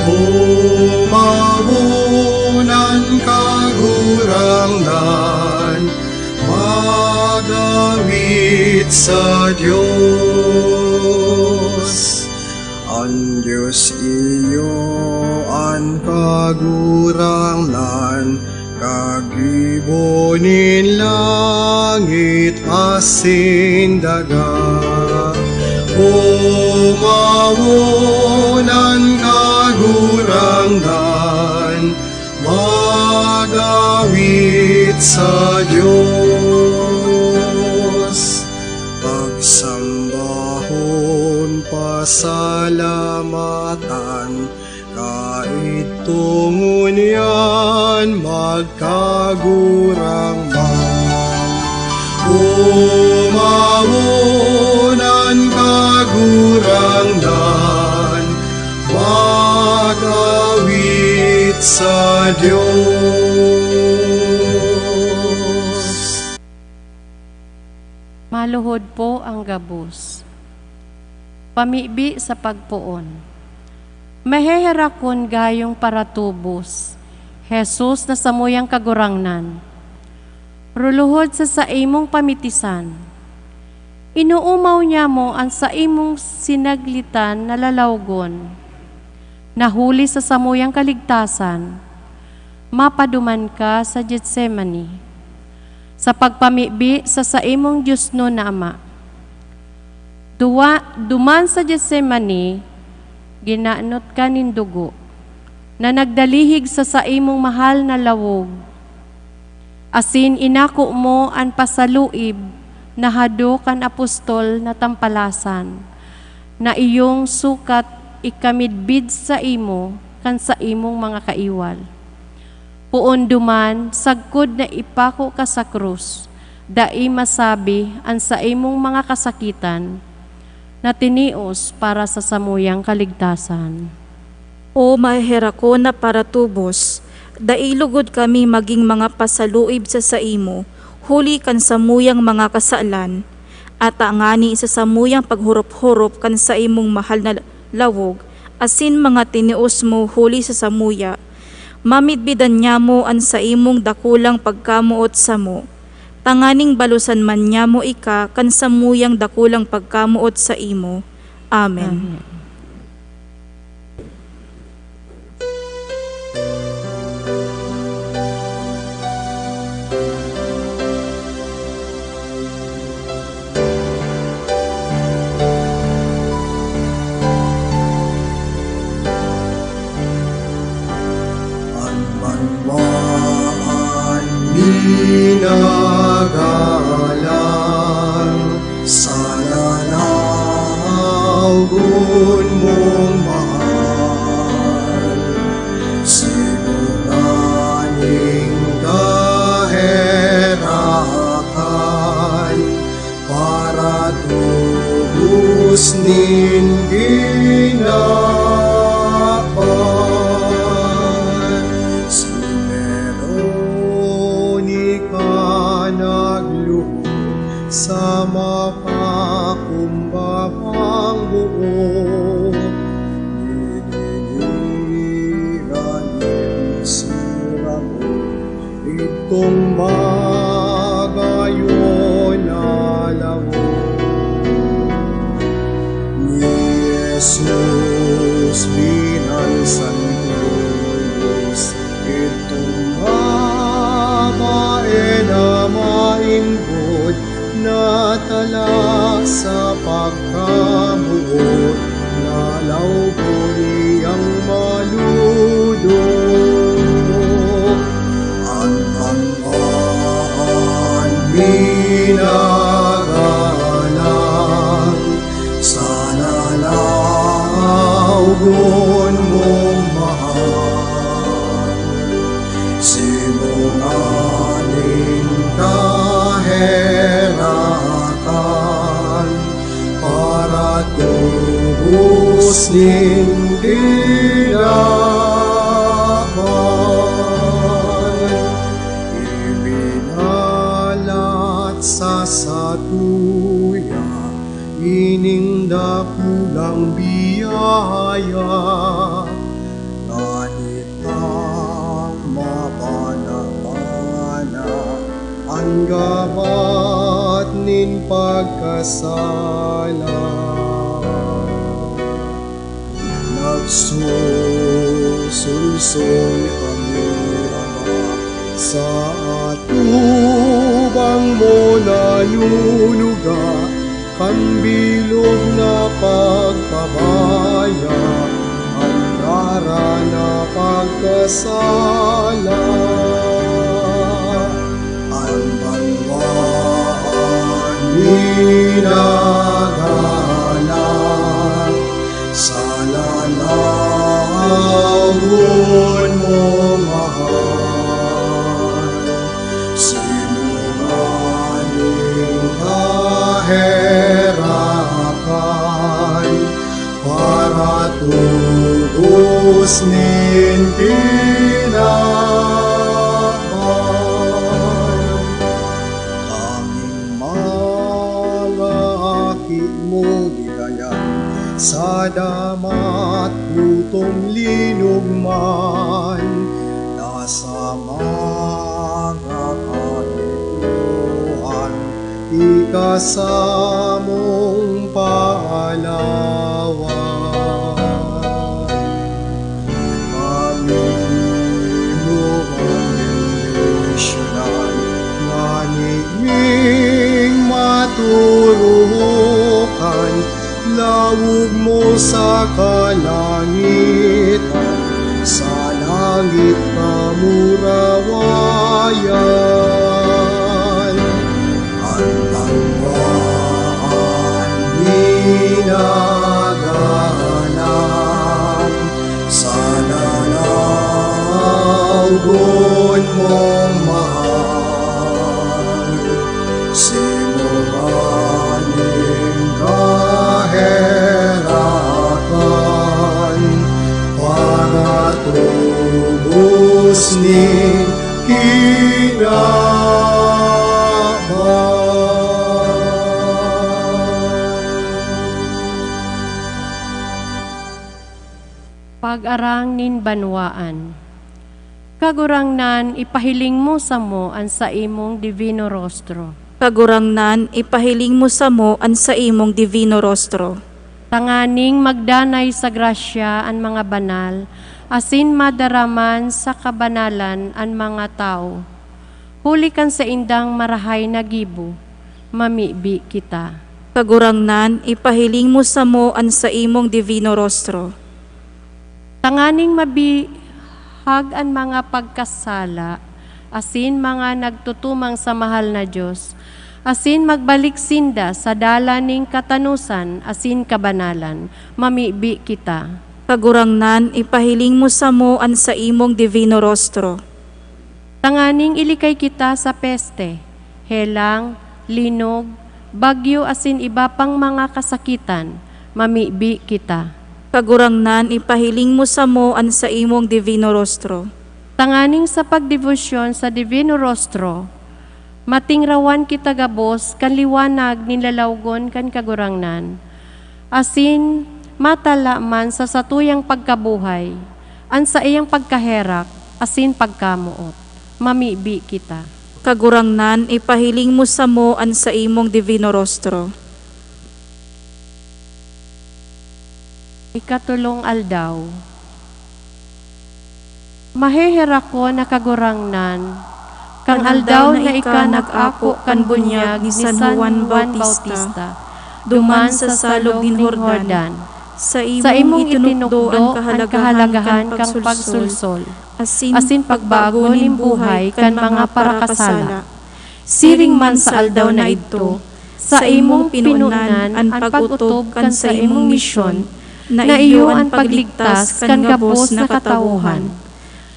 Umabunan kagurangnan, magawit sa Diyos. Ang Diyos iyo ang kagurangnan, kagibonin langit asin daga. Umabunan kagurangnan, magawit sa Diyos. Pagsambahon, pasalamatan, kahit tungon yan magkagurangman. Umabunan kagurangnan, magawit sa Diyos. Maluhod po ang gabos. Pamibi sa pagpuon. Maheherakon gayong paratubos, Jesus na samuyang kagurangnan. Ruluhod sa saimong pamitisan. Inuumaw niya mo ang saimong sinaglitan na lalawgon. Nahuli sa samuyang kaligtasan, mapaduman ka sa Getsemani. Sa pagpamibi sa saimong Diyos no na Ama. Duman sa Getsemani, ginaanot ka nin dugo, na nagdalihig sa saimong mahal na lawog. Asin inako mo ang pasaluib, na hado kan apostol na tampalasan, na iyong sukat ikamidbid sa imo, kan sa imong mga kaiwal. Puon duman, sagkod na ipako ka sa krus, dai masabi ang sa imong mga kasakitan, na tinios para sa samuyang kaligtasan. O maherako na paratubos, dailugod kami maging mga pasaluib sa saimo, huli kan samuyang mga kasalan, at angani sa samuyang paghurop-hurop kan sa imong mahal na lawog, asin mga tinios mo huli sa samuya, mamidbidan niya mo ang sa imong dakulang pagkamuot sa mo, tanganing balusan man niya mo ika kan samuyang dakulang pagkamuot sa imo. Amen. Amen. Pinagalang sa lalawgon mong mahal, sinunaning kaherakan, para tubos nin ginapan. Sa mapakumbabang buo, diniligan isura mo, itong magayon na lawo. Ni Jesus binansan Diyos, itong babae na mainggod, natala sa pagkamuot, nalawgon niyang maludo. Ang minagalang sa lalawgon mong mahal, sinunaning kaherakan, para tubos nin ginapan. Ibinalat sa satuya, ining dakulang biyaya, pagkasala. Nagsusulsol kami, Ama, sa atubang mo naluluga, kan bilog na pagpabaya, ang dara na pagkasala. Ang banwaan minagalang sa lalawon mo mahal, sinungaling kaherapan, para tubos nin tinaman. Aming mga aki mo gilayan, sa damat lutong linugman, nasa mga kalituhan, ikasamong paalawan. Kami mo ang bendisyonan, nganiming maturukan, lawog mo sa kalangitan, sa langit kamurawayan. Ang tangwaan minagalang, sa lalawgon mong mahal, sinungaling kaherapan, para tubos ni Pag-arang nin banwaan. Kagurangnan ipahiling mo sa mo an sa imong divino rostro. Kagurangnan, ipahiling mo sa mo an sa imong divino rostro. Tanganing magdanay sa grasya an mga banal, asin madaraman sa kabanalan an mga tao. Huli kan sa indang marahay na gibo, mamibi kita. Kagurangnan, ipahiling mo sa mo an sa imong divino rostro. Tanganing mabihag ang mga pagkasala, asin mga nagtutumang sa mahal na Diyos, asin magbalik sinda sa dalaning katanusan, asin kabanalan, mamibi kita. Kagurangnan, ipahiling mo sa mo an sa imong divino rostro. Tanganing ilikay kita sa peste, helang, linog, bagyo, asin iba pang mga kasakitan, mamibi kita. Kagurangnan, ipahiling mo sa mo an sa imong divino rostro. Tanganing sa pagdebosyon sa divino rostro, matingrawan kita gabos kan liwanag nilalawgon kan kagurangnan, asin matala man sa satuyang pagkabuhay, an sa iyang pagkaherak, asin pagkamuot, mamibi kita. Kagurangnan, ipahiling mo sa mo an sa imong divino rostro. Ikatulong aldaw. Mahehera ko na kagurangnan, kang aldaw na ika nag-ako kan bunyag ni San Juan Bautista, duman sa salog ning Jordan, sa imong itinukdo ang kahalagahan kang pagsulsol, asin pagbago ning buhay kan mga parakasala. Siring man sa aldaw na ito, sa imong pinunan ang pag-utob kan sa imong misyon, na iyo ang pagligtas kan gabos na katawuhan.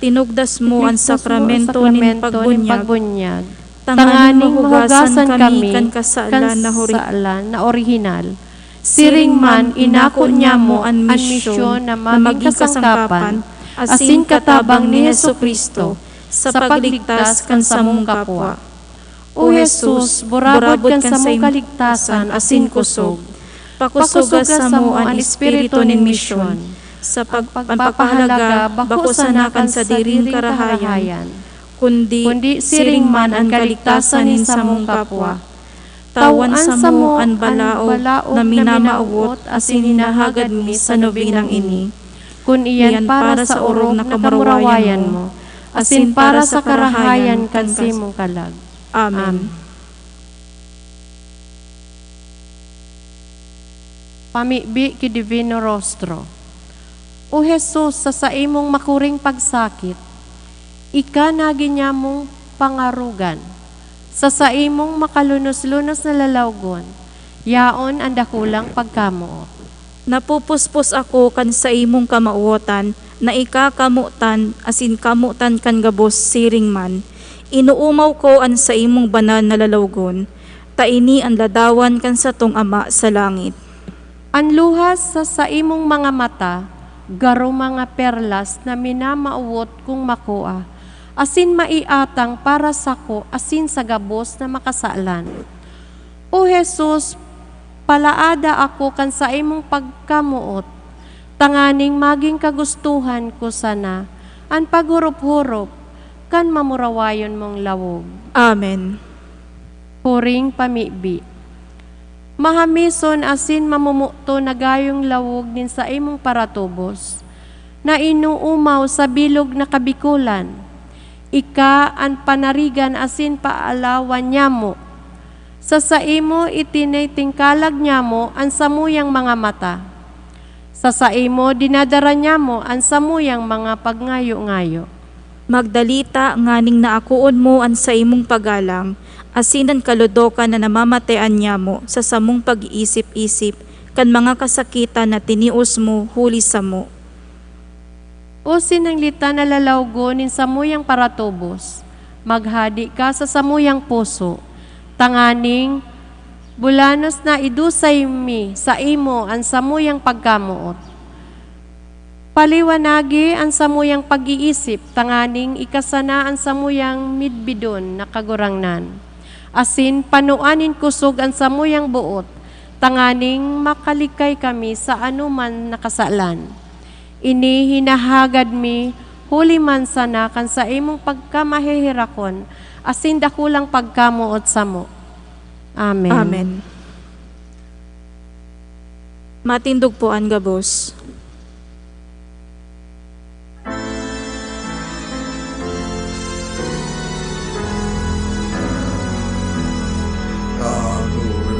Tinugdas mo ang sakramento nin pagbunyag. Tanganing mahugasan kami kan kasalan na orihinal. Siring man inako niya mo ang misyon na maging kasangkapan, asin katabang ni Jesucristo sa pagligtas kan samong kapwa. O Jesus, burabod kan samong kaligtasan asin kusog. Pakusugas sa mo ang espiritu nin misyon, sa pagpapahalaga bako sanakan sa diring karahayan, kundi siring man ang kaligtasan nin samong kapwa. tawan sa mo an balaog na minamaawot asin hinahagad mi sa nobinang ini. Kun iyan para sa orog na kamurawayan mo, asin para sa karahayan kansi mong kalag. Amen. Pamibi ki Divino Rostro. O Jesus, sa imong makuring pagsakit, ika naginya mong pangarugan. Sa imong makalunos-lunos na lalawgon, yaon ang dakulang pagkamuot. Napupuspos ako kan sa imong kamauotan, na ika kamutan asin kamutan kan gabos siring man. Inuumaw ko an sa imong banal na lalawgon, taini ang ladawan kan sa tong Ama sa langit. Ang luhas sa imong mga mata, garo mga perlas na minamauwot kung makuha, asin maiatang para sako asin sa gabos na makasalan. O Jesus, palaada ako kan sa imong pagkamuot, tanganing maging kagustuhan ko sana, ang paghurup-hurup, kan mamurawayon mong lawog. Amen. Puring pamibi. Mahamison asin mamumuto na gayong lawog din sa imong paratubos, na inuumaw sa bilog na kabikulan, ika ang panarigan asin paalawan niya mo. Sa imo itinaytingkalag niya mo ang samuyang mga mata. Sa imo dinadara niya mo ang samuyang mga pagngayo-ngayo. Magdalita nganing naakuon mo an sa imong pagalang, asinan kaludokan na namamatean niya mo sa samong pag-iisip-isip kan mga kasakitan na tinius mo huli sa mo. O sinanglita na lalawgonin samuyang paratubos, maghadi ka sa samuyang puso, tanganing bulanos na idusay mi sa imo ang samuyang pagkamuot. Paliwanagi ang samuyang pag-iisip, tanganing ikasana ang samuyang midbidon na kagurangnan. Asin panuanin kusog ang samuyang buot, tanganing makalikay kami sa anuman nakasalan. Ini hinahagad mi, huli man sana kan sa imong pagkamahihirakon, asin dakulang pagkamuot sa mo. Amen. Amen. Matindog po ang gabos.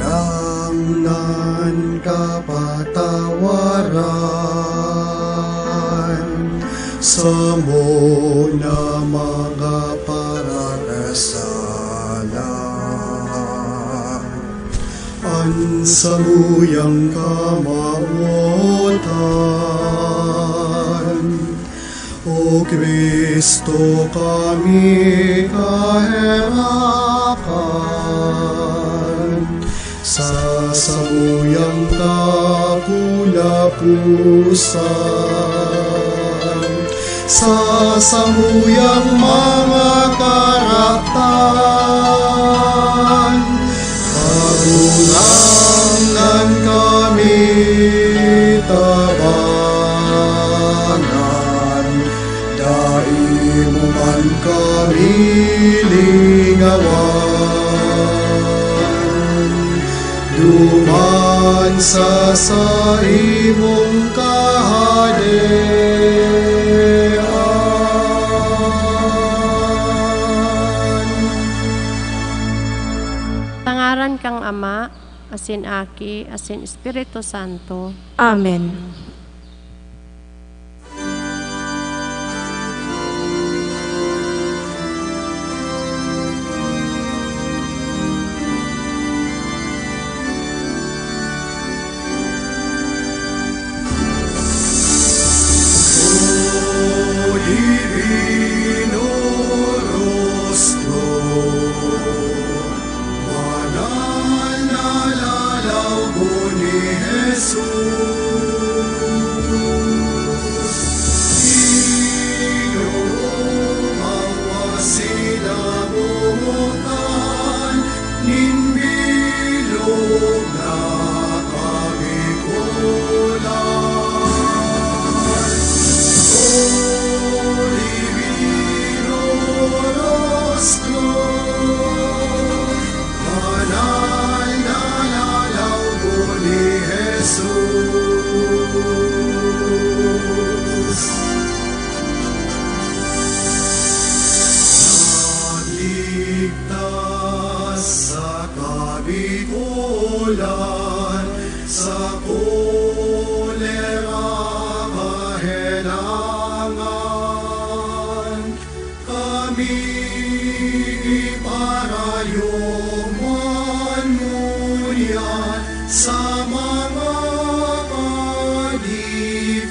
Kakulangan kapatawaran sa mo na mga parakasala. Ang samuyang kamamutan, O Kristo kami kaherakan, sa samuyang kakulapusan, sa samuyang mga karaktan, kagulangan kami tabangan, dai mo man kami lingawan, duman sa imong kahadean. Tangaran kang Ama, asin Aki, asin Espiritu Santo. Amen. O Divino Rostro, banal na lalaw ni Jesus,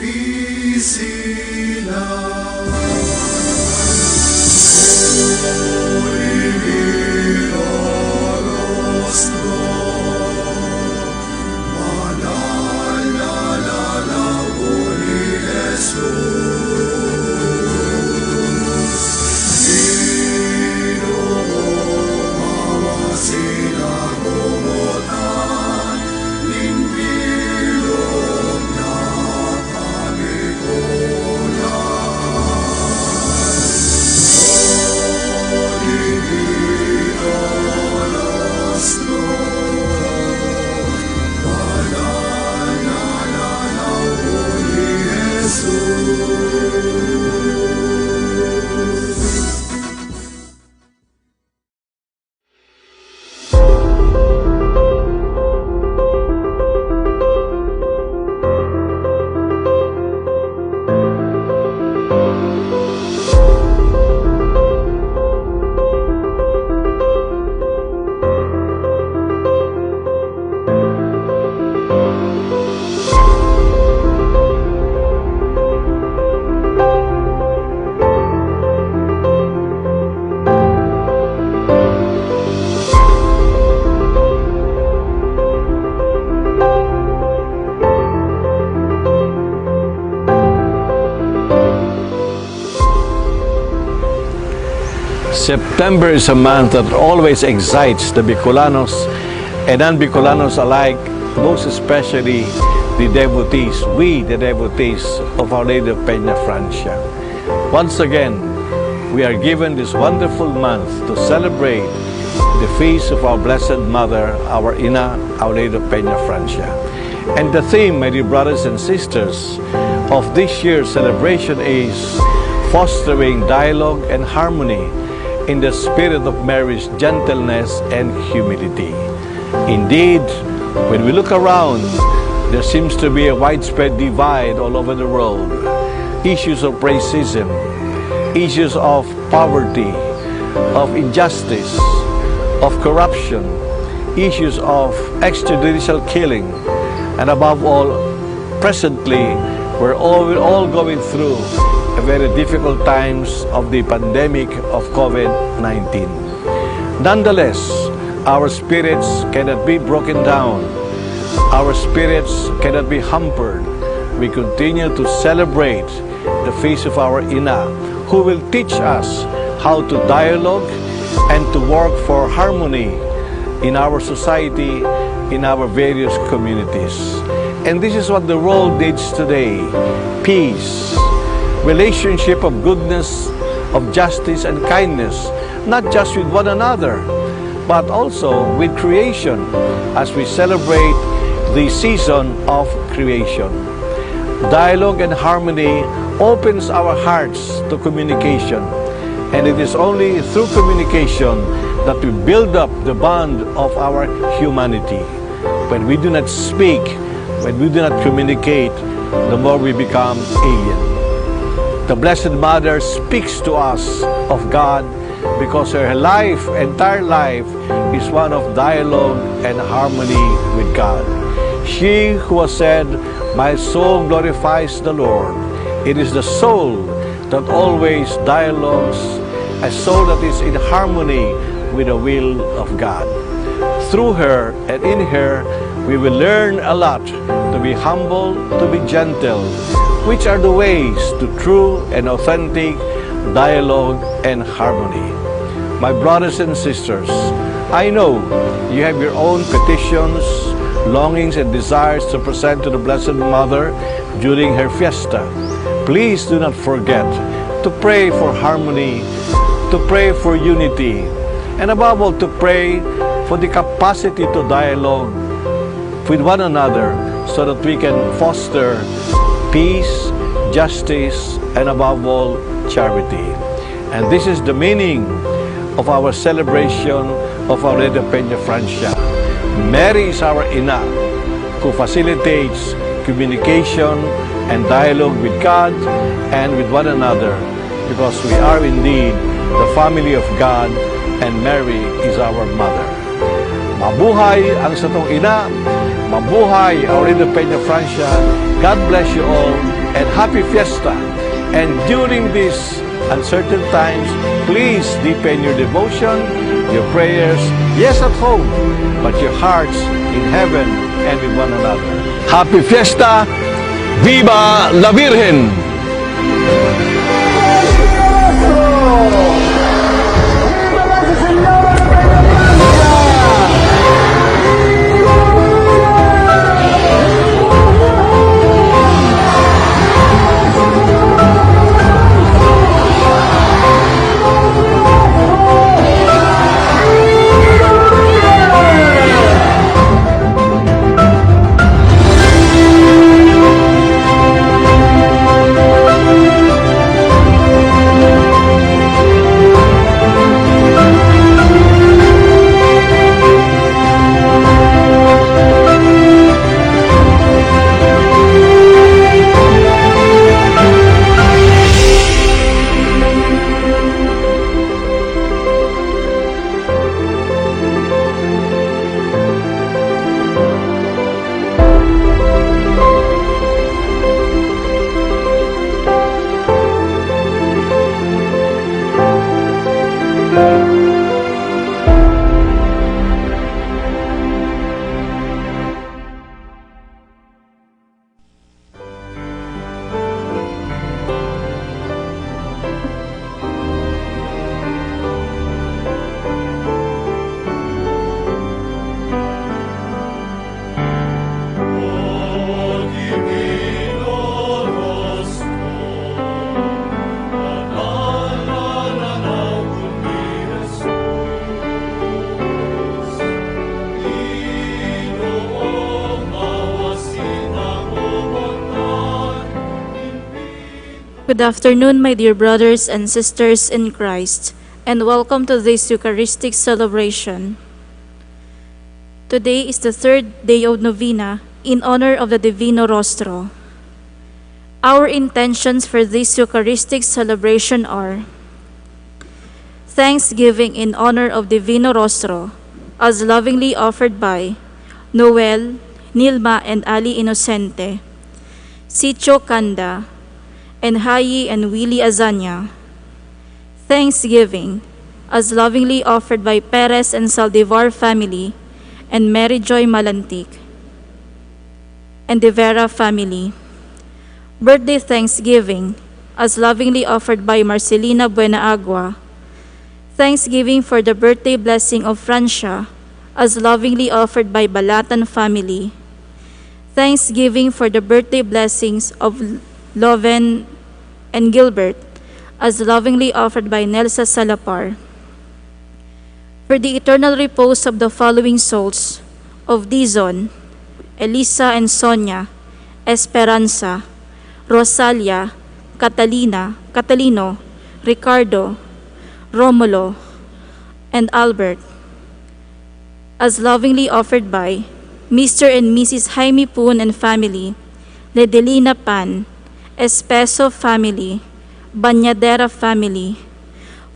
Isilang Olivino Rostro Banal na lalago ni Jesus Ginoo sila gumutan Nimbilog na September is a month that always excites the Bicolanos and non-Bicolanos alike, most especially the devotees, we the devotees of Our Lady of Peña Francia. Once again, we are given this wonderful month to celebrate the feast of our Blessed Mother, our Ina, Our Lady of Peña Francia. And the theme, my dear brothers and sisters, of this year's celebration is fostering dialogue and harmony in the spirit of Mary's gentleness and humility. Indeed, when we look around, there seems to be a widespread divide all over the world. Issues of racism, issues of poverty, of injustice, of corruption, issues of extrajudicial killing, and above all, presently, we're all going through a very difficult times of the pandemic of COVID-19. Nonetheless, our spirits cannot be broken down. Our spirits cannot be hampered. We continue to celebrate the feast of our Ina, who will teach us how to dialogue and to work for harmony in our society, in our various communities. And this is what the world needs today: peace, relationship of goodness, of justice and kindness, not just with one another, but also with creation as we celebrate the season of creation. Dialogue and harmony opens our hearts to communication, and it is only through communication that we build up the bond of our humanity. When we do not speak, when we do not communicate, the more we become alien. The Blessed Mother speaks to us of God because her life, entire life, is one of dialogue and harmony with God. She who has said, "My soul glorifies the Lord." It is the soul that always dialogues, a soul that is in harmony with the will of God. Through her and in her, we will learn a lot to be humble, to be gentle, which are the ways to true and authentic dialogue and harmony. My brothers and sisters, I know you have your own petitions, longings, and desires to present to the Blessed Mother during her fiesta. Please do not forget to pray for harmony, to pray for unity, and above all, to pray for the capacity to dialogue with one another so that we can foster peace, justice, and above all, charity. And this is the meaning of our celebration of Our Lady of Peña Francia. Mary is our Ina, who facilitates communication and dialogue with God and with one another, because we are indeed the family of God, and Mary is our mother. Mabuhay ang satong Ina, mabuhay Our Lady of Peña Francia. God bless you all, Happy Fiesta. And during these uncertain times, please deepen your devotion, your prayers, yes at home, but your hearts in heaven and with one another. Happy Fiesta! Viva la Virgen! Good afternoon, my dear brothers and sisters in Christ, and welcome to this Eucharistic celebration. Today is the third day of Novena in honor of the Divino Rostro. Our intentions for this Eucharistic celebration are thanksgiving in honor of Divino Rostro, as lovingly offered by Noel, Nilma, and Ali Inocente, Sitio Kanda, and Hayi and Willie Azanya. Thanksgiving, as lovingly offered by Perez and Saldivar family, and Mary Joy Malantik, and the Vera family. Birthday thanksgiving, as lovingly offered by Marcelina Buenaagua. Thanksgiving for the birthday blessing of Francia, as lovingly offered by Balatan family. Thanksgiving for the birthday blessings of Loven and Gilbert, as lovingly offered by Nelsa Salapar. For the eternal repose of the following souls, of Dizon, Elisa and Sonia, Esperanza, Rosalia, Catalino, Ricardo, Romulo, and Albert, as lovingly offered by Mr. and Mrs. Jaime Poon and family, Ledelina Pan, Espeso family, Banyadera family.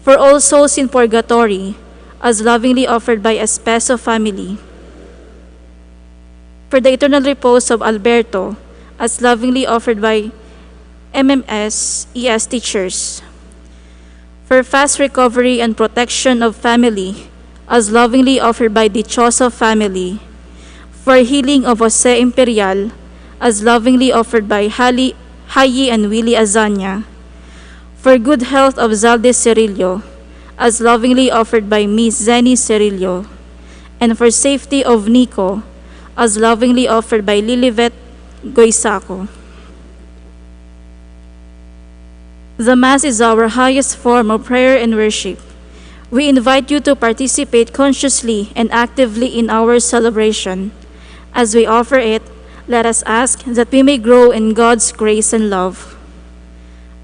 For all souls in purgatory, as lovingly offered by Espeso family. For the eternal repose of Alberto, as lovingly offered by MMS ES teachers. For fast recovery and protection of family, as lovingly offered by Dichoso family. For healing of Jose Imperial, as lovingly offered by Hayi and Willie Azanya. For good health of Zalde Cirillo, as lovingly offered by Miss Zenny Cirillo. And for safety of Nico, as lovingly offered by Lilibet Goisaco. The Mass is our highest form of prayer and worship. We invite you to participate consciously and actively in our celebration. As we offer it, let us ask that we may grow in God's grace and love.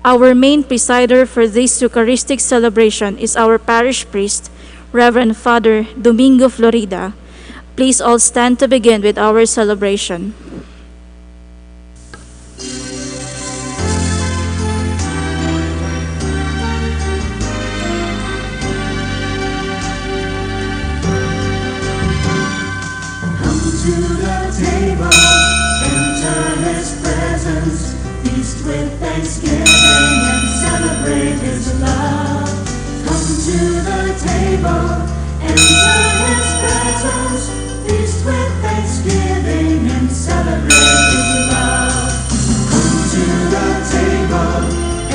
Our main presider for this Eucharistic celebration is our parish priest, Reverend Father Domingo Florida. Please all stand to begin with our celebration. To the table, enter His presence, feast with with thanksgiving and celebrate His love. Come to the table, enter His presence, feast with thanksgiving and celebrate His love. Come to the table,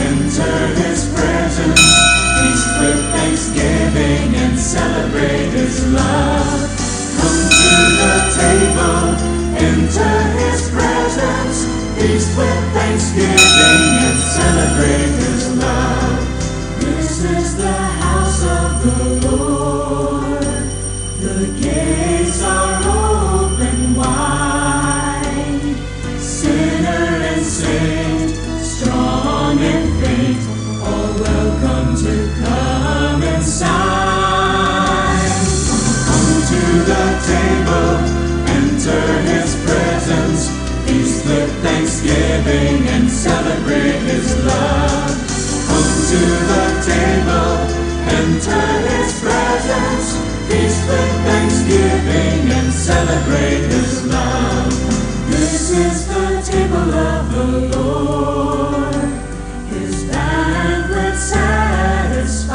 enter His presence, feast with thanksgiving and celebrate His love. Come to the table, enter His presence, feast with thanksgiving and celebrate His love. This is the house of the Lord. The gates are open wide. Sinner and saint, strong and faint, all welcome to come inside. Come to the table, enter His presence, feast with thanksgiving and celebrate His love. Come to the table, enter His presence, feast with thanksgiving and celebrate His love. This is the table of the Lord, His banquet satisfies.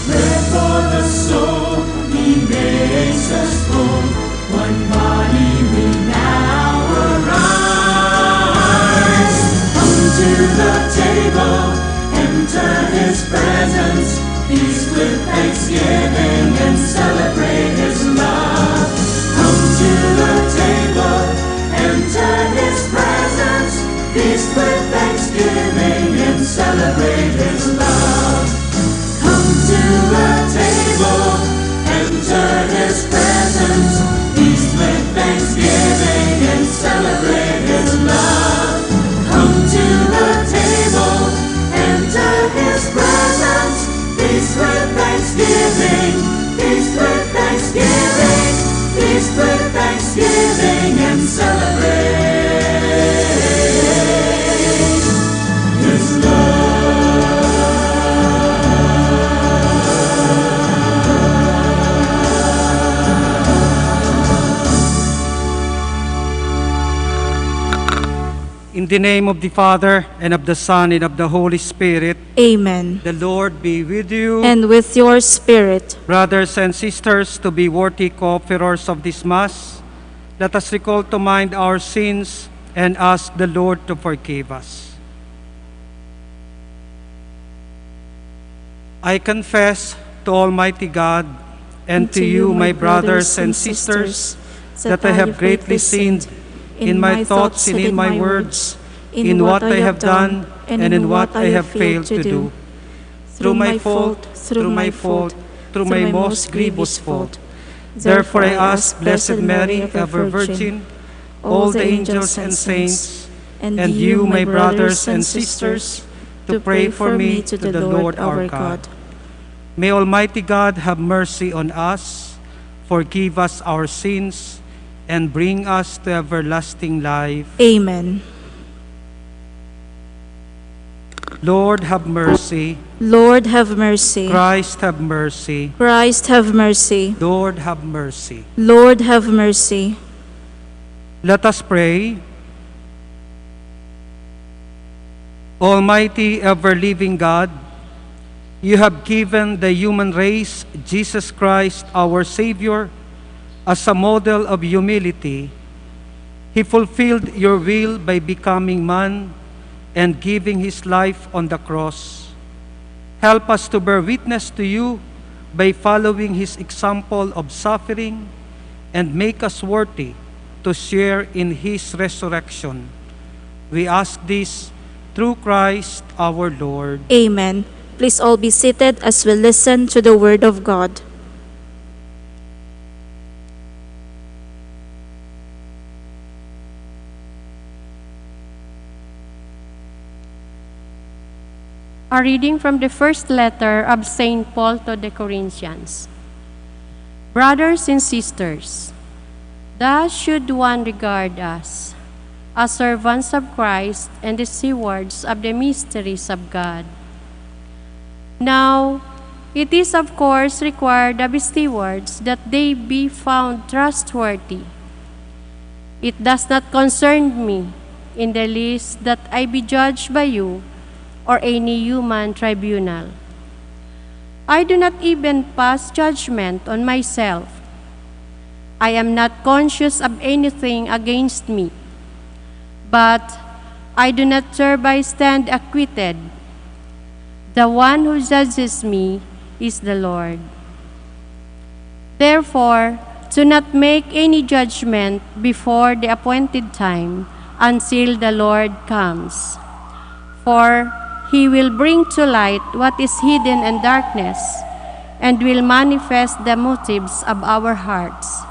Bread for the soul, He makes us full, one body we now arise. Come to the table, enter His presence, feast with thanksgiving and celebrate His love. Come to the table, enter His presence, feast with thanksgiving and celebrate His love. Come to the table, enter His presence, feast with thanksgiving and celebrate His love. Come to the table, enter His presence, feast with thanksgiving, feast with thanksgiving, feast with thanksgiving and celebrate His love. In the name of the Father, and of the Son, and of the Holy Spirit, Amen. the Lord be with you. And with your spirit. Brothers and sisters, to be worthy co-offerers of this Mass, let us recall to mind our sins and ask the Lord to forgive us. I confess to Almighty God and to you, my brothers and sisters, that I have greatly sinned in my thoughts and in my words, in what I have done and in what I have failed to do. Through my fault, through my most grievous fault. Therefore I ask Blessed Mary, ever Virgin, all the angels and saints, and you, my brothers and sisters, to pray for me to the Lord our God. May Almighty God have mercy on us, forgive us our sins, and bring us to everlasting life. Amen. Lord, have mercy. Lord, have mercy. Christ, have mercy. Christ, have mercy. Lord, have mercy. Lord, have mercy. Let us pray. Almighty, ever-living God, you have given the human race, Jesus Christ, our Savior, as a model of humility. He fulfilled your will by becoming man and giving his life on the cross. Help us to bear witness to you by following his example of suffering, and make us worthy to share in his resurrection. We ask this through Christ our Lord. Amen. Please all be seated as we listen to the Word of God. A reading from the first letter of St. Paul to the Corinthians. Brothers and sisters, thus should one regard us, as servants of Christ and the stewards of the mysteries of God. Now, it is of course required of stewards that they be found trustworthy. It does not concern me in the least that I be judged by you or any human tribunal. I do not even pass judgment on myself. I am not conscious of anything against me, but I do not thereby stand acquitted. The one who judges me is the Lord. Therefore, do not make any judgment before the appointed time until the Lord comes. For he will bring to light what is hidden in darkness and will manifest the motives of our hearts.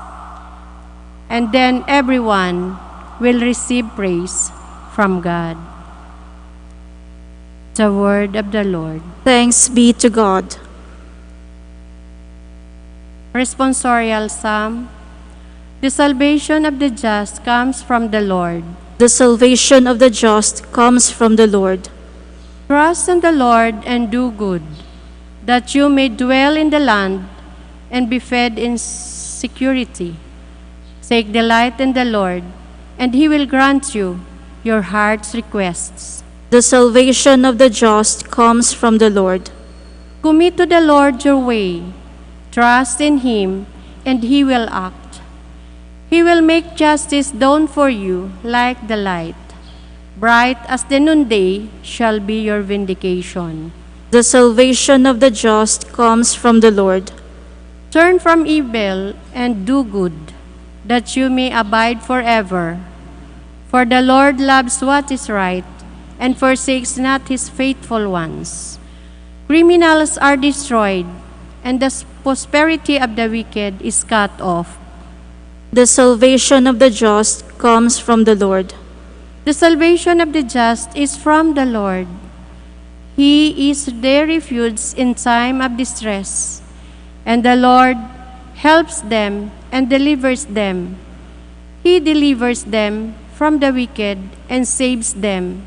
And then everyone will receive praise from God. The word of the Lord. Thanks be to God. Responsorial Psalm. The salvation of the just comes from the Lord. The salvation of the just comes from the Lord. Trust in the Lord and do good, that you may dwell in the land and be fed in security. Take delight in the Lord, and he will grant you your heart's requests. The salvation of the just comes from the Lord. Commit to the Lord your way. Trust in him, and he will act. He will make justice dawn for you like the light. Bright as the noonday shall be your vindication. The salvation of the just comes from the Lord. Turn from evil and do good, that you may abide forever. For the Lord loves what is right, and forsakes not his faithful ones. Criminals are destroyed, and the prosperity of the wicked is cut off. The salvation of the just comes from the Lord. The salvation of the just is from the Lord. He is their refuge in time of distress, and the Lord helps them and delivers them. He delivers them from the wicked and saves them,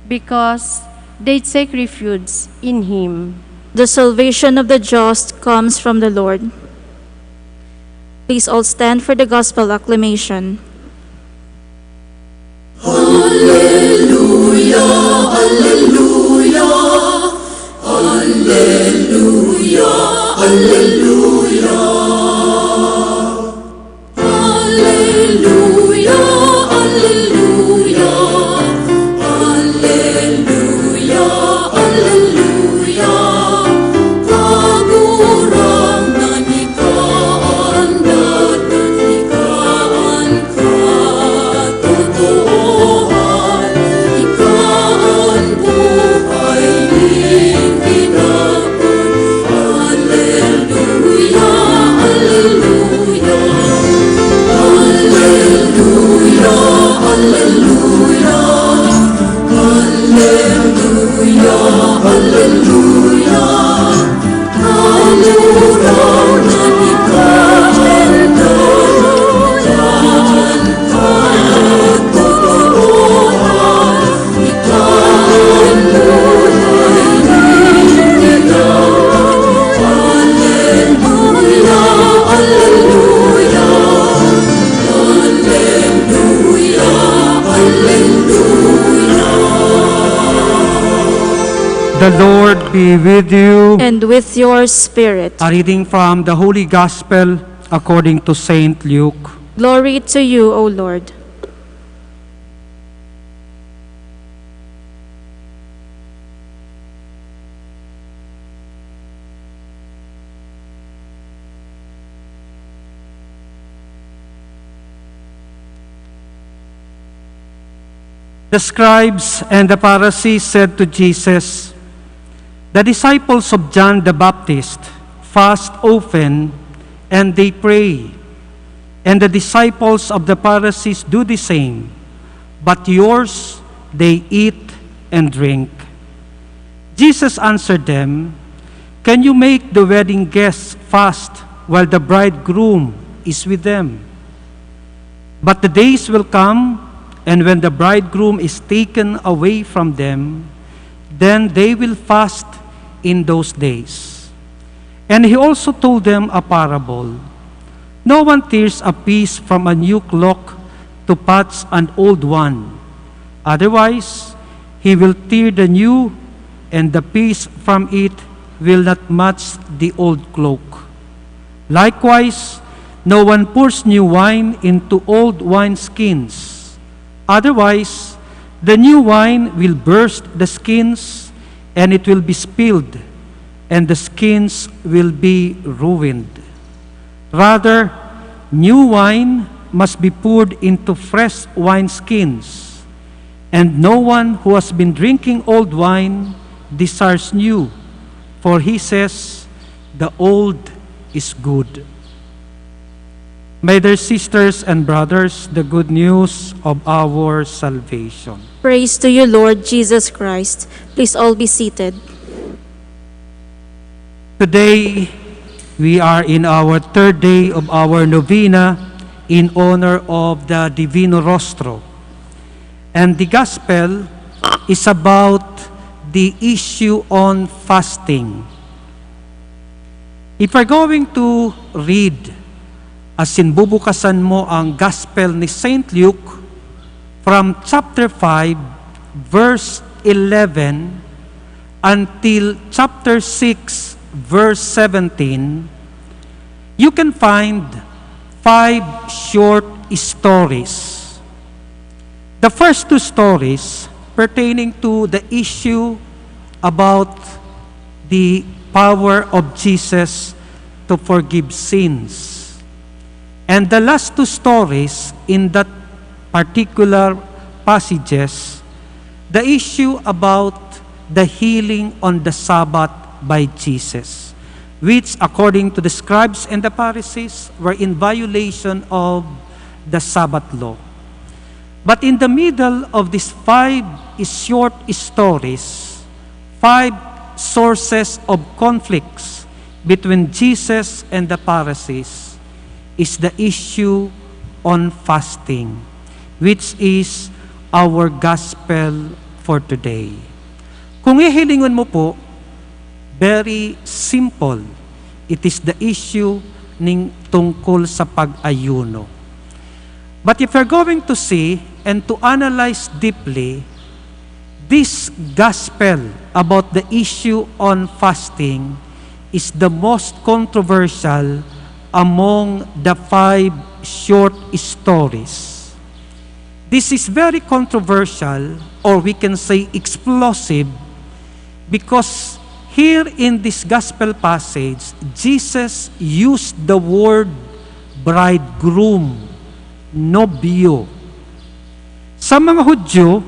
because they take refuge in him. The salvation of the just comes from the Lord. Please all stand for the gospel acclamation. Alleluia, alleluia, alleluia, alleluia. Alleluia, alleluia, alleluia, alleluia. Kagurangan ikaan datan ikaan katotohan, ikaan buhay ning ginapan. Alleluia, alleluia, alleluia, alleluia, alleluia, alleluia. Kagurangan ikaan datan katotohan, ikaan buhay ning ginapan. Alleluia, alleluia, alleluia, alleluia. The Lord be with you. And with your spirit. A reading from the Holy Gospel according to Saint Luke. Glory to you, O Lord. The scribes and the Pharisees said to Jesus, "The disciples of John the Baptist fast often, and they pray, and the disciples of the Pharisees do the same, but yours, they eat and drink." Jesus answered them, "Can you make the wedding guests fast while the bridegroom is with them? But the days will come, and when the bridegroom is taken away from them, then they will fast in those days." And he also told them a parable. "No one tears a piece from a new cloak to patch an old one. Otherwise, he will tear the new, and the piece from it will not match the old cloak. Likewise, no one pours new wine into old wineskins. Otherwise, the new wine will burst the skins, and it will be spilled, and the skins will be ruined. Rather, new wine must be poured into fresh wineskins, and no one who has been drinking old wine desires new, for he says, the old is good. My dear sisters and brothers, the good news of our salvation. Praise to you, Lord Jesus Christ. Please all be seated. Today, we are in our third day of our novena in honor of the Divino Rostro. And the Gospel is about the issue on fasting. If we're going to read, as in bubukasan mo ang Gospel ni St. Luke from chapter 5, verse 11 until chapter 6, verse 17, you can find 5 short stories. The first 2 stories pertaining to the issue about the power of Jesus to forgive sins. And the last 2 stories in that particular passages, the issue about the healing on the Sabbath by Jesus, which according to the scribes and the Pharisees were in violation of the Sabbath law. But in the middle of these 5 short stories, 5 sources of conflicts between Jesus and the Pharisees, is the issue on fasting, which is our gospel for today. Kung ihilingon mo po, very simple. It is the issue ning tungkol sa pag-ayuno. But if you're going to see and to analyze deeply, this gospel about the issue on fasting is the most controversial among the 5 short stories. This is very controversial, or we can say explosive, because here in this gospel passage, Jesus used the word bridegroom, nobyo. Sa mga Hudyo,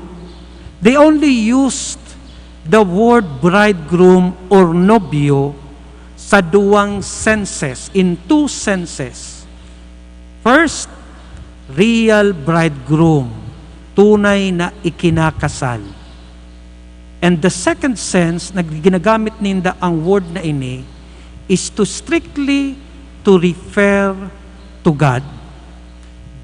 they only used the word bridegroom or nobyo sa 2 senses, in 2 senses. First, real bridegroom, tunay na ikinakasal. And the second sense, na ginagamit ninda ang word na ini, is to strictly to refer to God.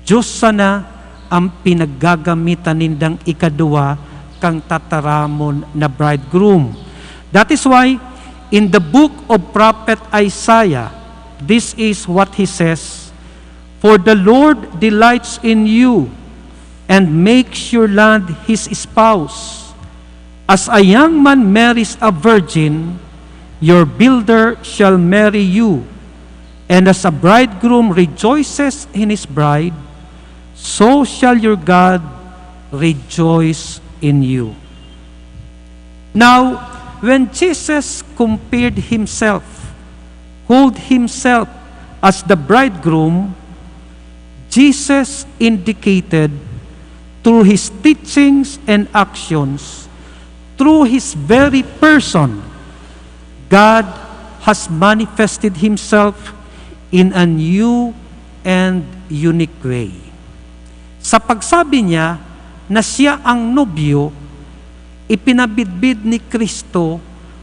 Diyos sana ang pinaggagamitan nindang ikaduwa kang tataramon na bridegroom. That is why, in the book of prophet Isaiah, this is what he says, "For the Lord delights in you, and makes your land his spouse. As a young man marries a virgin, your builder shall marry you. And as a bridegroom rejoices in his bride, so shall your God rejoice in you." Now, when Jesus compared himself, called himself as the bridegroom, Jesus indicated through his teachings and actions, through his very person, God has manifested himself in a new and unique way. Sa pagsabi niya na siya ang nobyo, ipinabidbid ni Kristo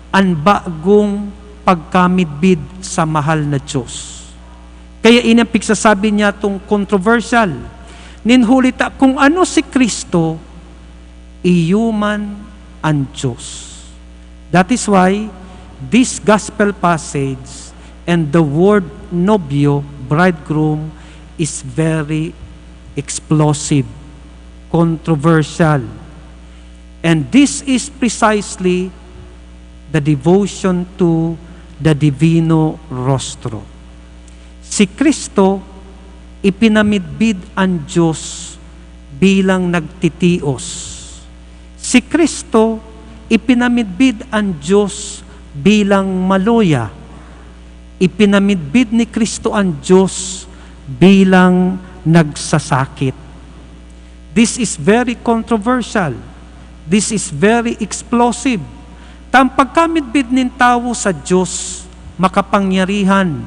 ang bagong pagkamidbid sa mahal na Diyos. Kaya inapig sasabi niya itong controversial. Ninhulita kung ano si Kristo, iyuman ang Diyos. That is why this gospel passage and the word nobyo, bridegroom, is very explosive, controversial. And this is precisely the devotion to the Divino Rostro. Si Kristo, ipinamidbid ang Diyos bilang nagtitios. Si Kristo, ipinamidbid ang Diyos bilang maloya. Ipinamidbid ni Kristo ang Diyos bilang nagsasakit. This is very controversial. This is very explosive. Ang pagkamidbid ng tao sa Diyos, makapangyarihan.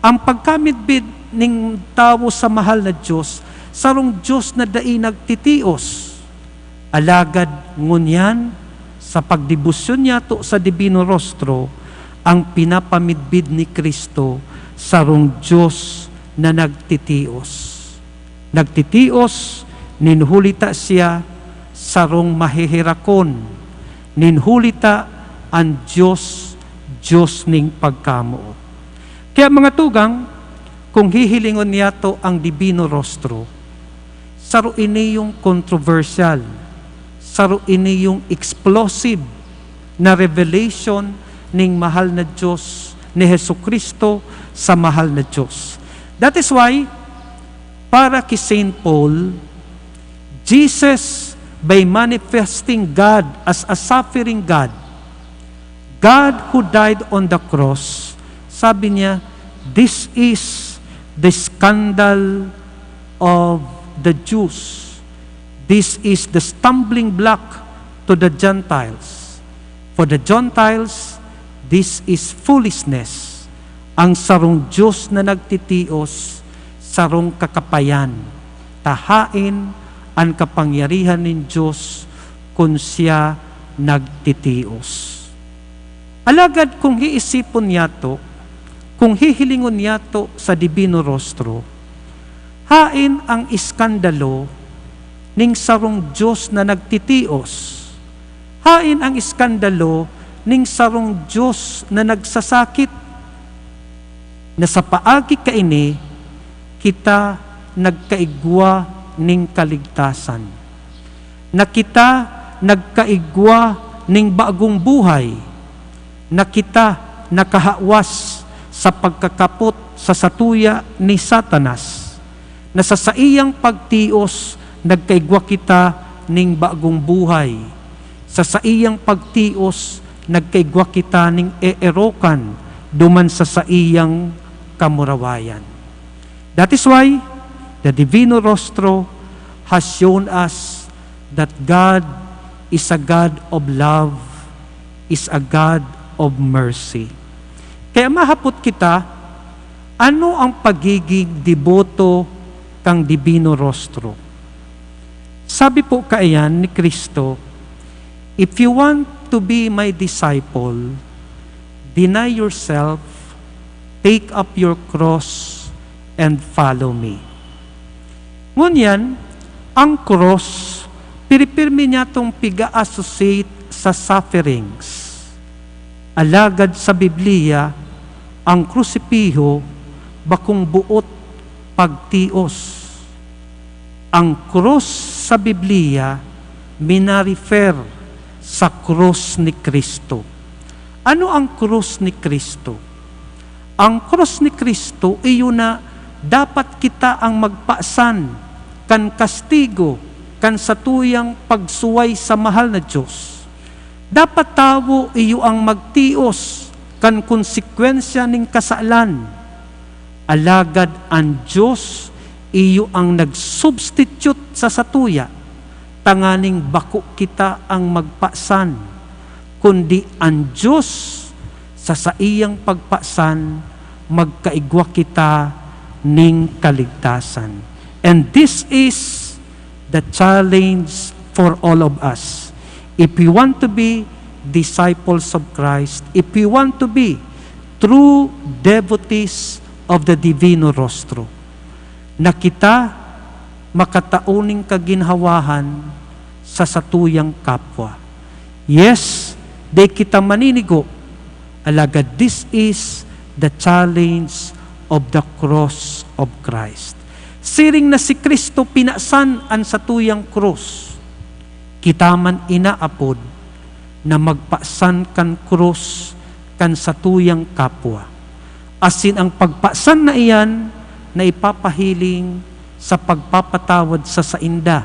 Ang pagkamidbid ng tao sa mahal na Diyos, sarong Diyos na dai nagtitios. Alagad ngunyan, sa pagdibusyon niya to sa Divino Rostro, ang pinapamidbid ni Kristo, sarong Diyos na nagtitios. Nagtitios, ninhulita siya, sarong mahihirakon. Ninhulita ang Diyos, Diyos ning pagkamuot. Kaya mga tugang, kung hihilingon niya to ang Divino Rostro, saro ini yung controversial, saro ini yung explosive na revelation ning mahal na Diyos, ni Jesucristo sa mahal na Diyos. That is why, para kay Saint Paul, Jesus, by manifesting God as a suffering God, God who died on the cross, sabi niya, this is the scandal of the Jews. This is the stumbling block to the Gentiles. For the Gentiles, this is foolishness. Ang sarong Diyos na nagtitios, sarong kakapayan, tahain ang kapangyarihan ng Diyos kung siya nagtitios. Alagad kung hiisipon niya to, kung hihilingon niya to sa Divino Rostro, hain ang iskandalo ning sarong Diyos na nagtitios. Hain ang iskandalo ning sarong Diyos na nagsasakit. Na sa paagi kaini, kita nagkaigwa ning kaligtasan. Na kita nagkaigwa ning bagong buhay. Na kita nakahawas sa pagkakapot sa satuya ni Satanas. Na sa saiyang pagtios, nagkaigwa kita ning bagong buhay. Sa saiyang pagtios, nagkaigwa kita ning eerokan duman sa saiyang kamurawayan. That is why the Divino Rostro has shown us that God is a God of love, is a God of mercy. Kaya mahapot kita, ano ang pagiging deboto kang Divino Rostro? Sabi po kaayan ni Kristo, if you want to be my disciple, deny yourself, take up your cross, and follow me. Ngunyan, ang cross, piripirmi niya itong piga-associate sa sufferings. Alagad sa Biblia, ang krusipiho, bakong buot pagtios. Ang cross sa Biblia, minarefer sa cross ni Kristo. Ano ang cross ni Kristo? Ang cross ni Kristo, iyon na dapat kita ang magpaasan, kan kastigo, kan satuyang pagsuway sa mahal na Diyos. Dapat tawo iyo ang magtios, kan konsekwensya ning kasalan. Alagad ang Diyos, iyo ang nag-substitute sa satuya, tanganing bako kita ang magpaasan, kundi ang Diyos sa saiyang pagpaasan, magkaigwa kita ning kaligtasan. And this is the challenge for all of us. If we want to be disciples of Christ, if we want to be true devotees of the Divino Rostro, na kita makatauning kaginhawahan sa satuyang kapwa. Yes, di kita maninigo, alagad this is the challenge of the cross of Christ. Siring na si Kristo pinasan ang satuyang krus, kitaman inaapod, na magpasan kan krus kan satuyang kapwa. Asin ang pagpasan na iyan, na ipapahiling sa pagpapatawad sa sainda,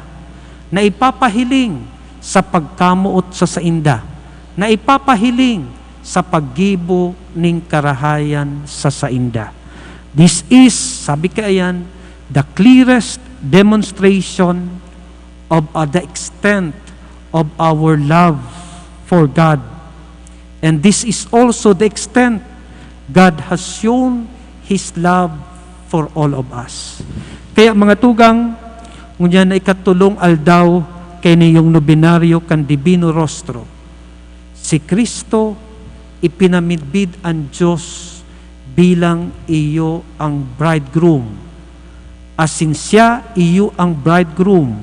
na ipapahiling sa pagkamuot sa sainda, na ipapahiling sa paggibo ning karahayan sa sainda. This is, sabi kaayan, the clearest demonstration of the extent of our love for God. And this is also the extent God has shown His love for all of us. Kaya mga tugang, ngunya na ikatulong aldaw kay niyong nobinaryo kan Divino Rostro, si Kristo ipinamidbid ang Diyos bilang iyo ang bridegroom. Asin siya iyo ang bridegroom,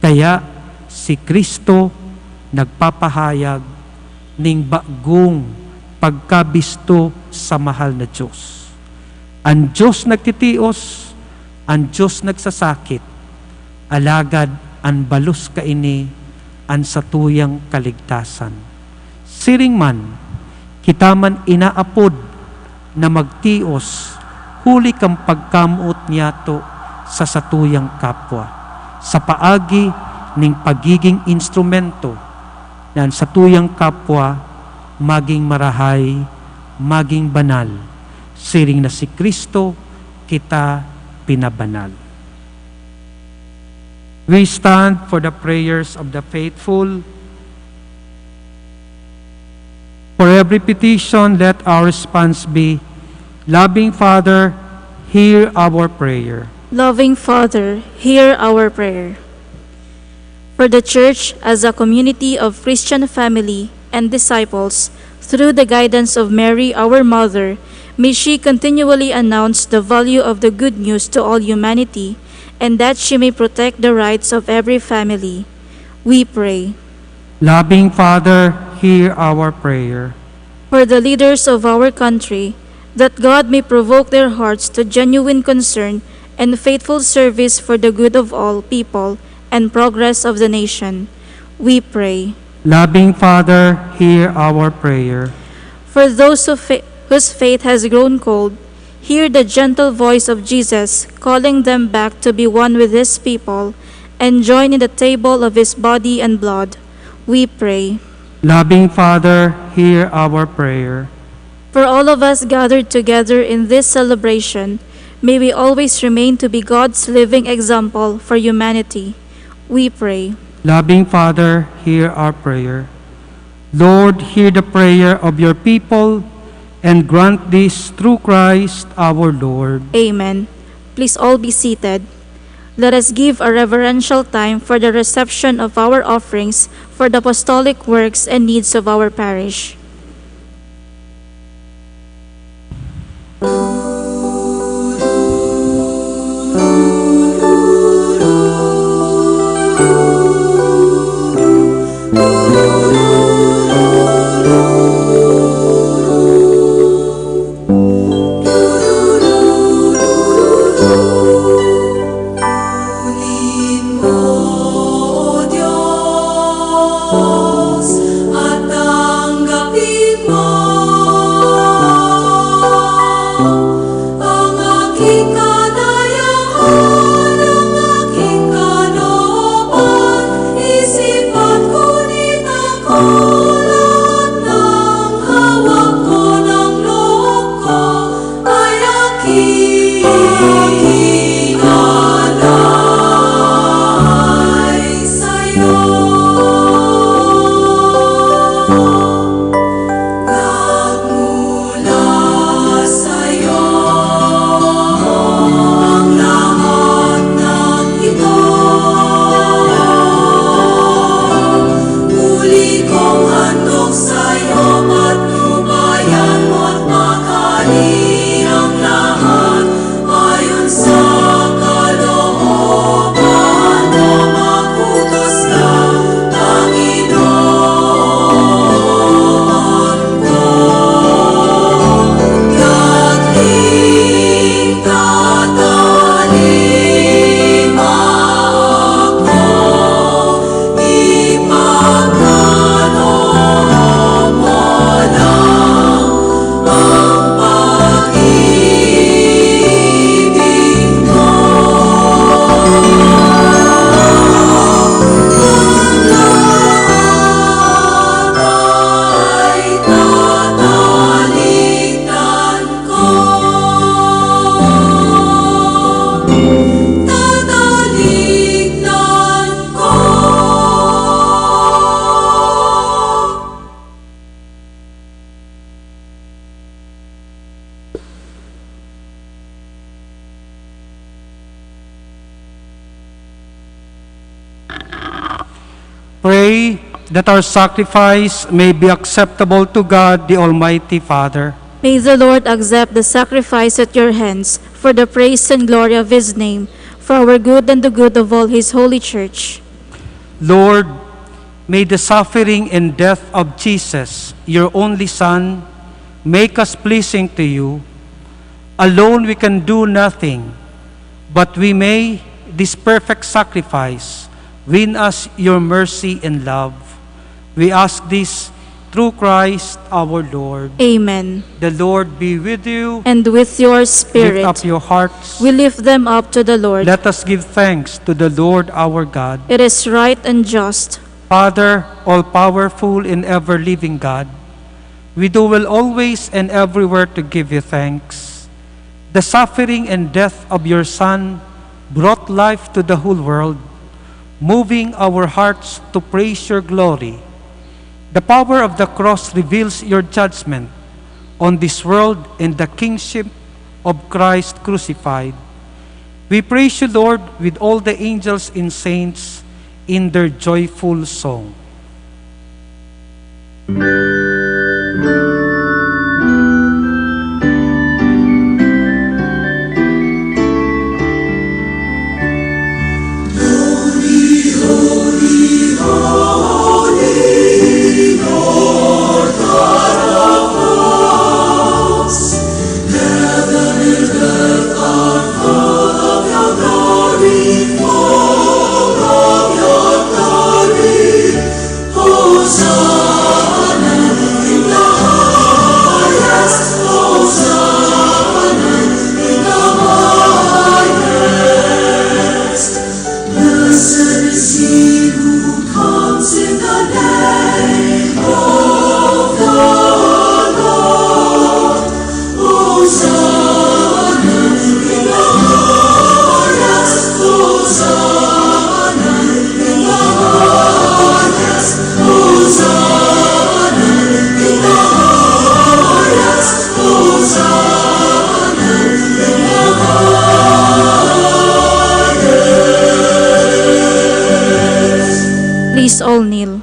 kaya si Kristo nagpapahayag ning bagong pagkabisto sa mahal na Diyos. Ang Diyos nagtitios, ang Diyos nagsasakit, alagad ang balus kaini ang satuyang kaligtasan. Siring man, kitaman inaapod na magtios, huli kang pagkamuot niyato sa satuyang kapwa, sa paagi ning pagiging instrumento ng satuyang kapwa maging marahay, maging banal, siring na si Kristo kita pinabanal. We stand for the prayers of the faithful. For every petition, let our response be, Loving Father, hear our prayer. Loving Father, hear our prayer. For the Church as a community of Christian family and disciples, through the guidance of Mary, our Mother, may she continually announce the value of the good news to all humanity, and that she may protect the rights of every family. We pray. Loving Father, hear our prayer. For the leaders of our country, that God may provoke their hearts to genuine concern and faithful service for the good of all people and progress of the nation. We pray. Loving Father, hear our prayer. For those whose faith has grown cold, hear the gentle voice of Jesus calling them back to be one with His people and join in the table of His body and blood. We pray. Loving Father, hear our prayer. For all of us gathered together in this celebration, may we always remain to be God's living example for humanity. We pray. Loving Father, hear our prayer. Lord, hear the prayer of your people and grant this through Christ our Lord. Amen. Please all be seated. Let us give a reverential time for the reception of our offerings for the apostolic works and needs of our parish. At tanggapin pray that our sacrifice may be acceptable to God, the Almighty Father. May the Lord accept the sacrifice at your hands for the praise and glory of his name, for our good and the good of all his holy church. Lord, may the suffering and death of Jesus, your only Son, make us pleasing to you. Alone we can do nothing, but we may, this perfect sacrifice, win us your mercy and love. We ask this through Christ our Lord. Amen. The Lord be with you. And with your spirit. Lift up your hearts. We lift them up to the Lord. Let us give thanks to the Lord our God. It is right and just. Father, all-powerful and ever-living God, we do well always and everywhere to give you thanks. The suffering and death of your Son brought life to the whole world, moving our hearts to praise your glory. The power of the cross reveals your judgment on this world and the kingship of Christ crucified. We praise you, Lord, with all the angels and saints in their joyful song. Please all kneel.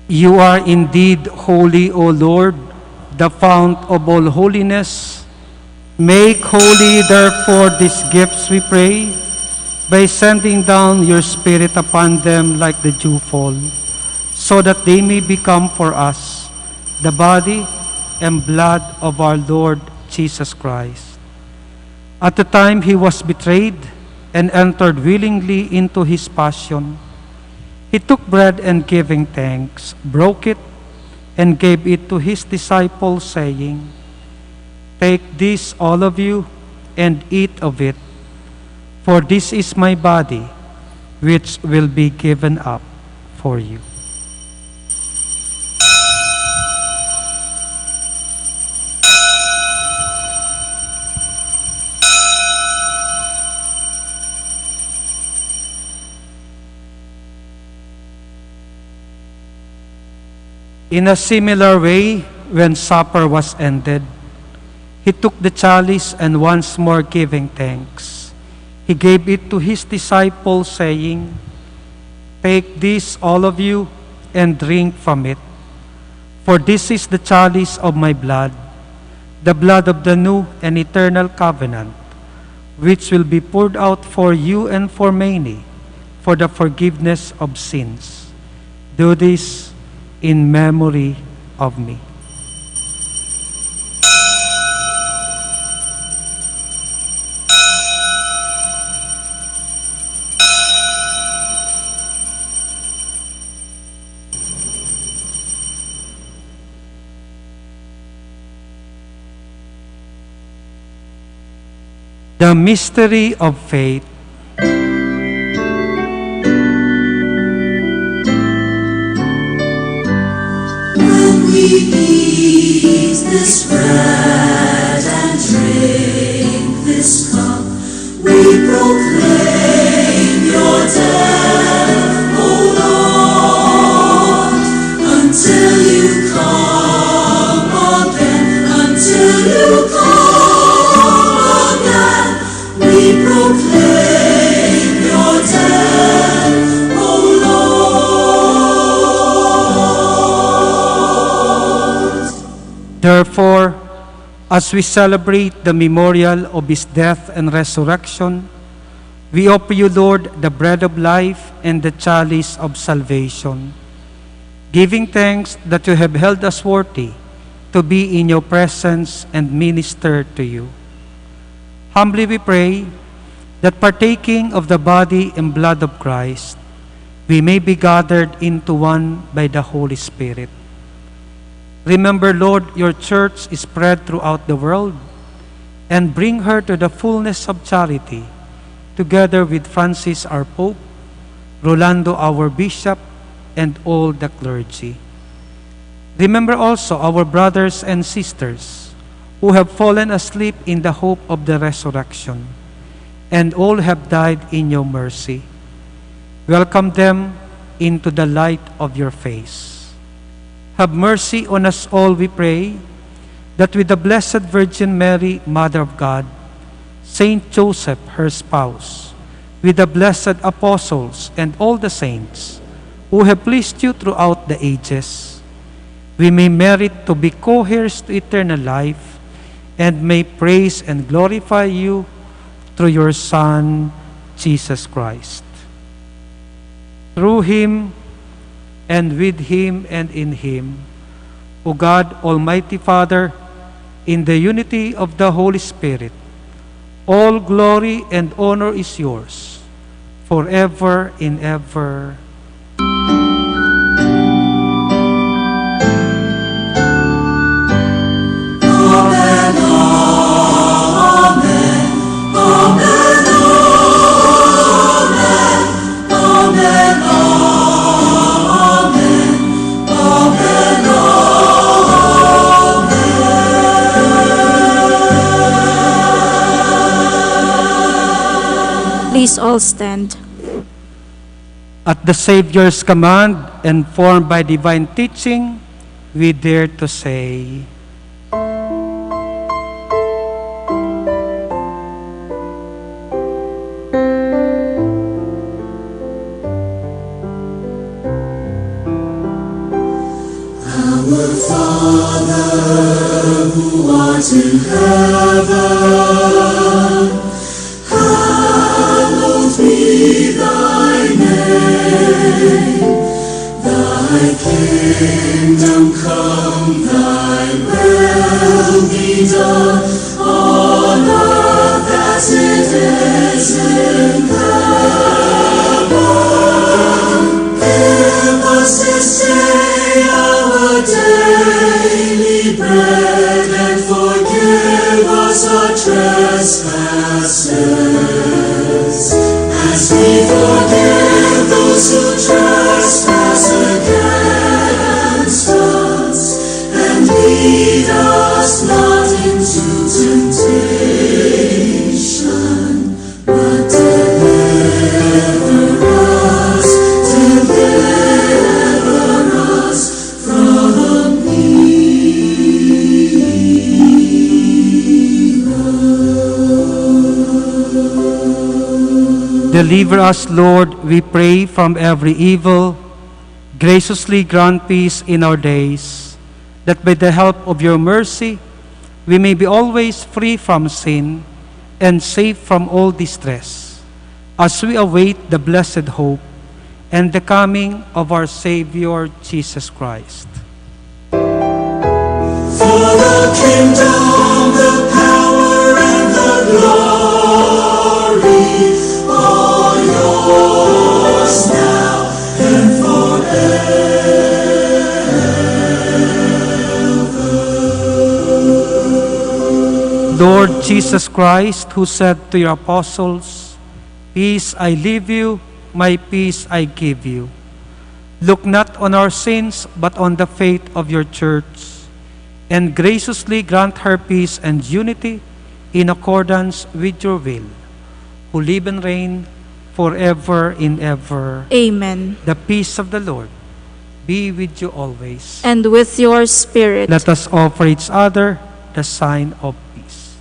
You are indeed holy, O Lord, the fount of all holiness. Make holy, therefore, these gifts, we pray, by sending down your Spirit upon them like the dewfall, so that they may become for us the body and blood of our Lord Jesus Christ. At the time he was betrayed and entered willingly into his passion, he took bread and giving thanks, broke it, and gave it to his disciples, saying, "Take this, all of you, and eat of it, for this is my body, which will be given up for you." In a similar way, when supper was ended, he took the chalice and once more giving thanks, he gave it to his disciples, saying, "Take this, all of you, and drink from it. For this is the chalice of my blood, the blood of the new and eternal covenant, which will be poured out for you and for many, for the forgiveness of sins. Do this in memory of me." The mystery of faith. We eat this bread and drink this cup, we proclaim your death, O Lord, until you come again, until you come again, we proclaim your death. Therefore, as we celebrate the memorial of his death and resurrection, we offer you, Lord, the bread of life and the chalice of salvation, giving thanks that you have held us worthy to be in your presence and minister to you. Humbly we pray that partaking of the body and blood of Christ, we may be gathered into one by the Holy Spirit. Remember, Lord, your church is spread throughout the world, and bring her to the fullness of charity, together with Francis our Pope, Rolando our Bishop, and all the clergy. Remember also our brothers and sisters who have fallen asleep in the hope of the resurrection, and all have died in your mercy. Welcome them into the light of your face. Have mercy on us all, we pray, that with the Blessed Virgin Mary, Mother of God, Saint Joseph, her spouse, with the blessed apostles and all the saints who have pleased you throughout the ages, we may merit to be co-heirs to eternal life, and may praise and glorify you through your Son, Jesus Christ. Through him, and with him, and in him, O God, Almighty Father, in the unity of the Holy Spirit, all glory and honor is yours, forever and ever. Please all stand. At the Savior's command, and formed by divine teaching, we dare to say, Our Father, who art in heaven, hallowed be thy name. Thy kingdom come, thy will be done, on earth as it is in heaven. Give us this day our daily bread, and forgive us our trespasses, as we forgive those who trespass against us. And lead us not into temptation, but deliver us from evil. Deliver us, Lord, we pray, from every evil. Graciously grant peace in our days, that by the help of your mercy, we may be always free from sin and safe from all distress, as we await the blessed hope and the coming of our Savior, Jesus Christ. For the kingdom, the power, and the glory, all yours now and forever. Lord Jesus Christ, who said to your apostles, "Peace I leave you, my peace I give you," look not on our sins, but on the faith of your church, and graciously grant her peace and unity in accordance with your will, who live and reign forever and ever. Amen. The peace of the Lord be with you always. And with your spirit. Let us offer each other the sign of peace.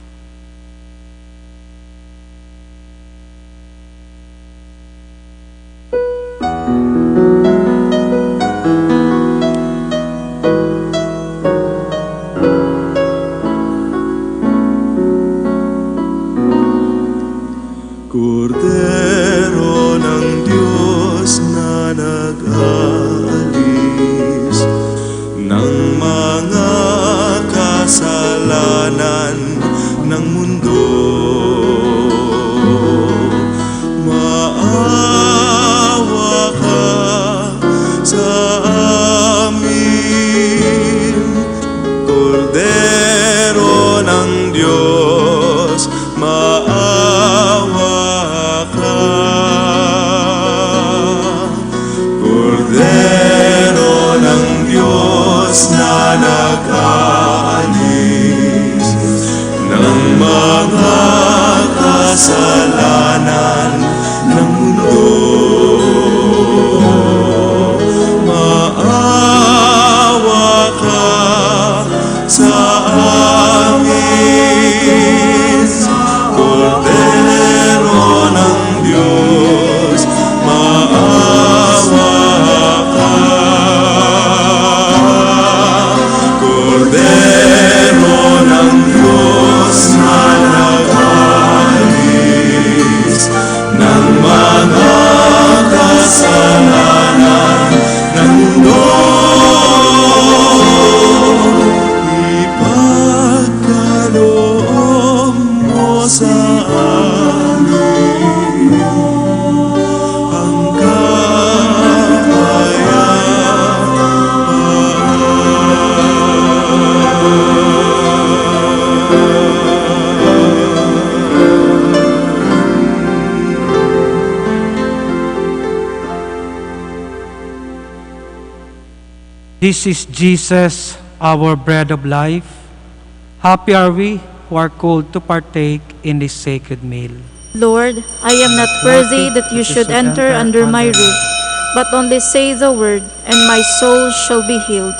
This is Jesus, our bread of life. Happy are we who are called to partake in this sacred meal. Lord, I am not worthy that you should enter under my roof, but only say the word, and my soul shall be healed.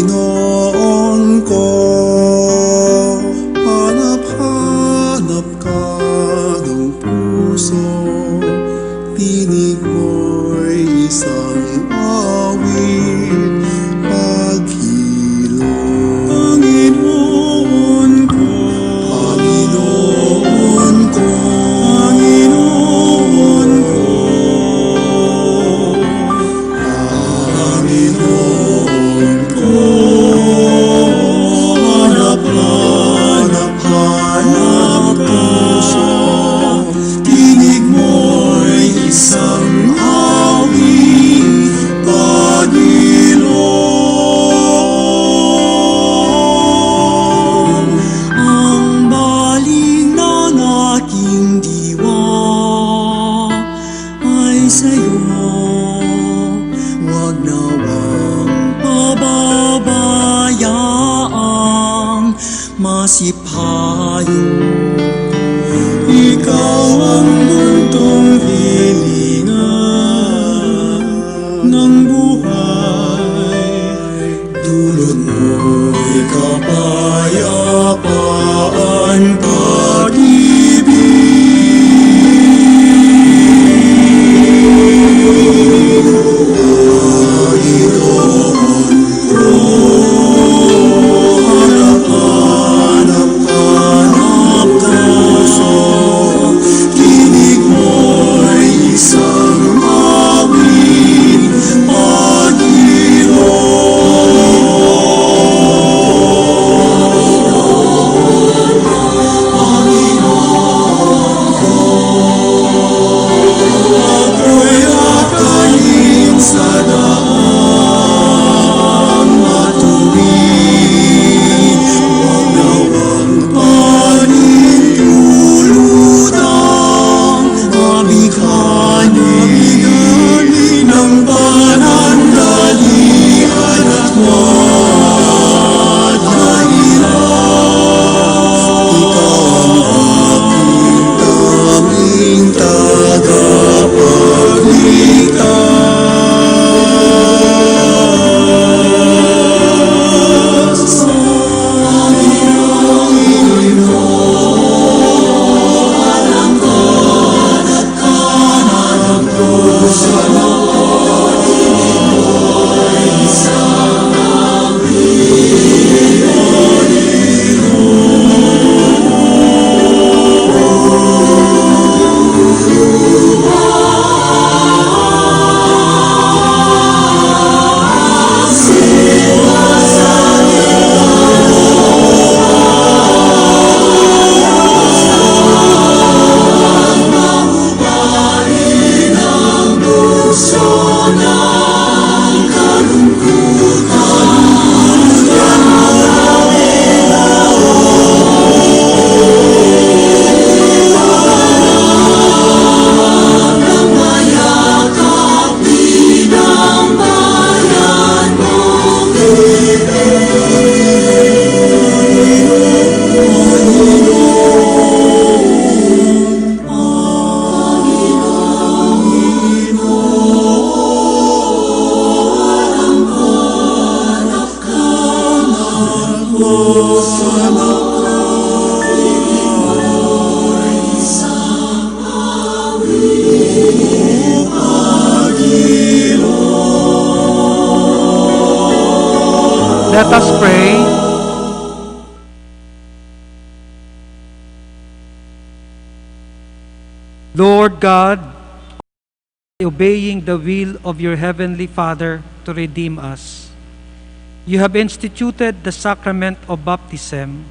Panginoon ko, hanap-hanap ka ng puso, tinig mo'y isang awit, paghilo. Panginoon ko, Panginoon ko, Panginoon ko, Panginoon ko, hanap-hanap puso, tinig mo'y isang awit, pagilong. Ang baling ng aking diwa ay sa'yo, wag nawang pababayaang masipayo. Ikaw ang buntong hilingan ng buhay, dulot mo'y kapayapaan, pag-ibig. Panginoon ko, hanap-hanap puso, tinig mo'y isang awit, pag-ilong. Let us pray. Lord God, obeying the will of your heavenly Father to redeem us, you have instituted the sacrament of baptism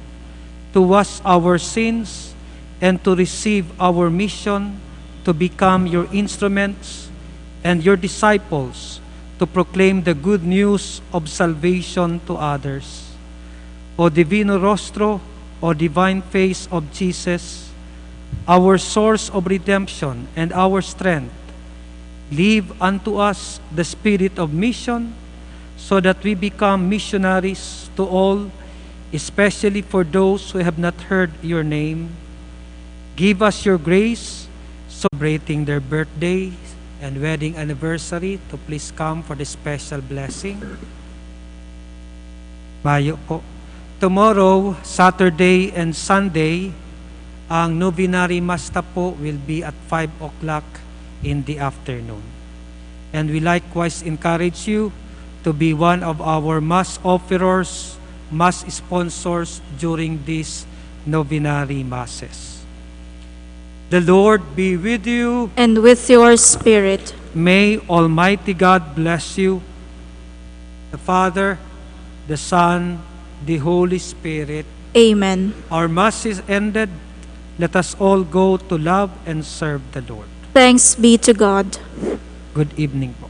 to wash our sins and to receive our mission to become your instruments and your disciples to proclaim the good news of salvation to others. O Divino Rostro, O Divine Face of Jesus, our source of redemption and our strength, leave unto us the spirit of mission so that we become missionaries to all, especially for those who have not heard your name. Give us your grace, celebrating their birthday and wedding anniversary, to please come for the special blessing. Mayo po. Tomorrow, Saturday and Sunday, ang novenary Mass po will be at 5 o'clock in the afternoon. And we likewise encourage you to be one of our Mass offerers, Mass sponsors during these novenary Masses. The Lord be with you. And with your spirit. May Almighty God bless you, the Father, the Son, the Holy Spirit. Amen. Our Mass is ended. Let us all go to love and serve the Lord. Thanks be to God. Good evening po.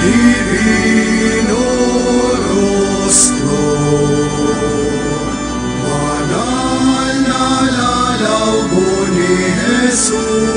Divino Rostro, banal na lalaw ni Jesus.